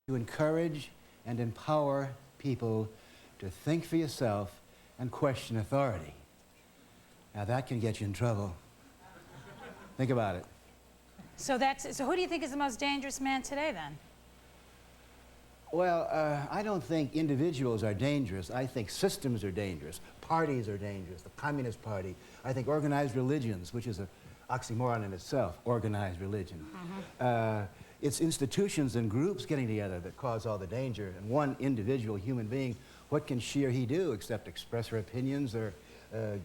to encourage and empower people to think for yourself and question authority. Now that can get you in trouble. Think about it. So who do you think is the most dangerous man today, then? Well, I don't think individuals are dangerous. I think systems are dangerous. Parties are dangerous. The Communist Party. I think organized religions, which is an oxymoron in itself, organized religion. It's institutions and groups getting together that cause all the danger. And one individual human being, what can she or he do except express her opinions or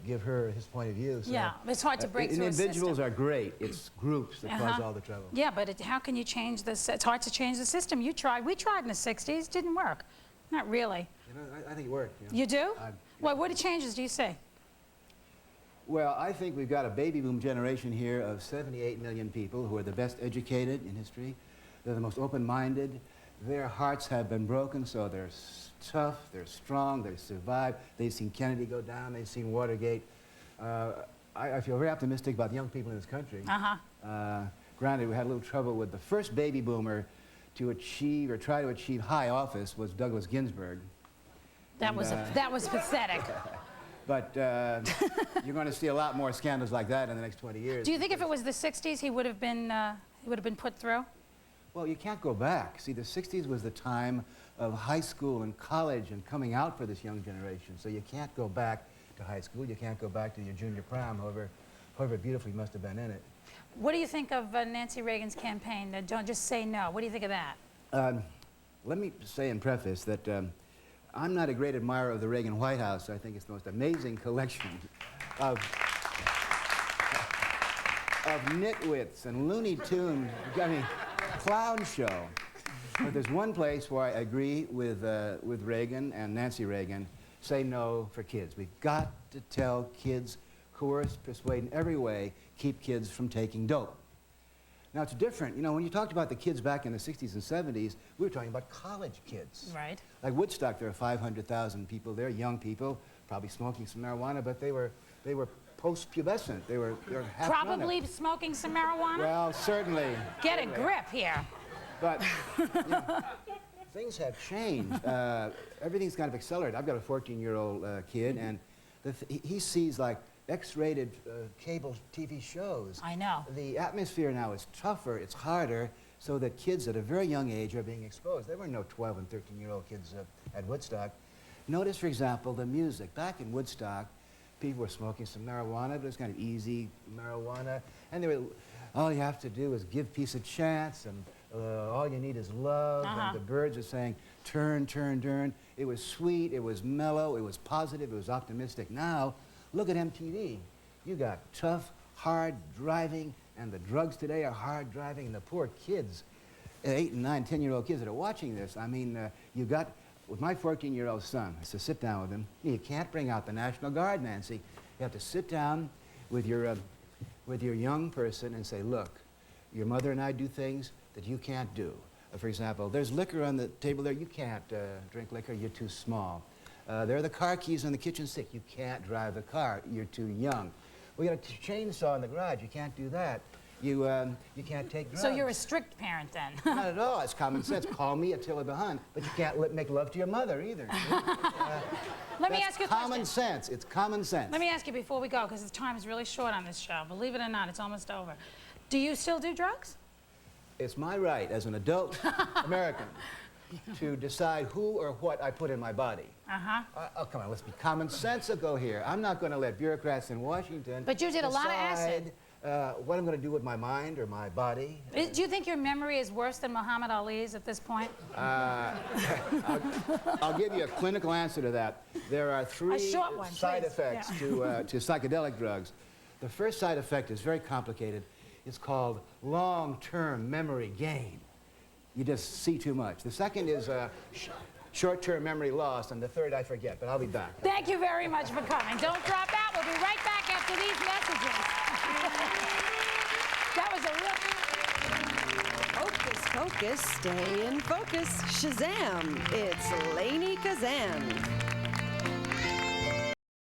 give her his point of view? So, yeah, it's hard to break through a system. Individuals are great. It's groups that cause all the trouble. Yeah, but how can you change this? It's hard to change the system. You tried. We tried in the 60s. Didn't work. Not really. You know, I think it worked. You know. You do? Well, what changes do you see? Well, I think we've got a baby boom generation here of 78 million people who are the best educated in history. They're the most open-minded. Their hearts have been broken, so they're tough, they're strong, they've survived. They've seen Kennedy go down, they've seen Watergate. I feel very optimistic about the young people in this country. Granted, we had a little trouble with the first baby boomer to achieve or try to achieve high office was Douglas Ginsburg. That was pathetic. But you're going to see a lot more scandals like that in the next 20 years. Do you think if it was the 60s, he would have been put through? Well, you can't go back. See, the 60s was the time of high school and college and coming out for this young generation. So you can't go back to high school. You can't go back to your junior prom, however beautiful you must have been in it. What do you think of Nancy Reagan's campaign? Don't just say no. What do you think of that? Let me say in preface that I'm not a great admirer of the Reagan White House. I think it's the most amazing collection of nitwits and Looney Tunes. I mean, clown show. But there's one place where I agree with Reagan and Nancy Reagan. Say no for kids. We've got to tell kids, coerce, persuade in every way, keep kids from taking dope. Now it's different. You know, when you talked about the kids back in the 60s and 70s, we were talking about college kids. Right. Like Woodstock, there were 500,000 people there, young people, probably smoking some marijuana, but they were post-pubescent. They were half probably smoking some marijuana? Well, certainly. Get a grip here. But you know, things have changed. Everything's kind of accelerated. I've got a 14-year-old kid, and he sees like X-rated cable TV shows. I know. The atmosphere now is tougher, it's harder, so that kids at a very young age are being exposed. There were no 12 and 13-year-old kids at Woodstock. Notice, for example, the music. Back in Woodstock, people were smoking some marijuana, but it was kind of easy marijuana. And they were, all you have to do is give peace a chance, and all you need is love. And the birds are saying, turn, turn, turn. It was sweet, it was mellow, it was positive, it was optimistic. Now, look at MTV. You got tough, hard driving, and the drugs today are hard driving, and the poor kids, 8 and 9, 10-year-old kids that are watching this. I mean, you got, with my 14-year-old son, I used to sit down with him. You can't bring out the National Guard, Nancy. You have to sit down with your young person and say, look, your mother and I do things that you can't do. For example, there's liquor on the table there. You can't drink liquor. You're too small. There are the car keys on the kitchen sink. You can't drive the car. You're too young. We got a chainsaw in the garage. You can't do that. You can't take drugs. So you're a strict parent then? Not at all. It's common sense. Call me Attila the Hun, but you can't make love to your mother either. Let me ask you a question. Common sense. It's common sense. Let me ask you before we go, because the time is really short on this show. Believe it or not, it's almost over. Do you still do drugs? It's my right as an adult American to decide who or what I put in my body. Oh, come on, let's be commonsensical here. I'm not going to let bureaucrats in Washington But you did a lot of acid. What I'm going to do with my mind or my body. Do you think your memory is worse than Muhammad Ali's at this point? I'll give you a clinical answer to that. There are 3 side effects to psychedelic drugs. The first side effect is very complicated. It's called long-term memory gain. You just see too much. The second is short-term memory loss, and the third I forget, but I'll be back. Thank you very much for coming. Don't drop out. We'll be right back after these messages. That was a real... Hocus Pocus, stay in focus. Shazam! It's Lainey Kazan.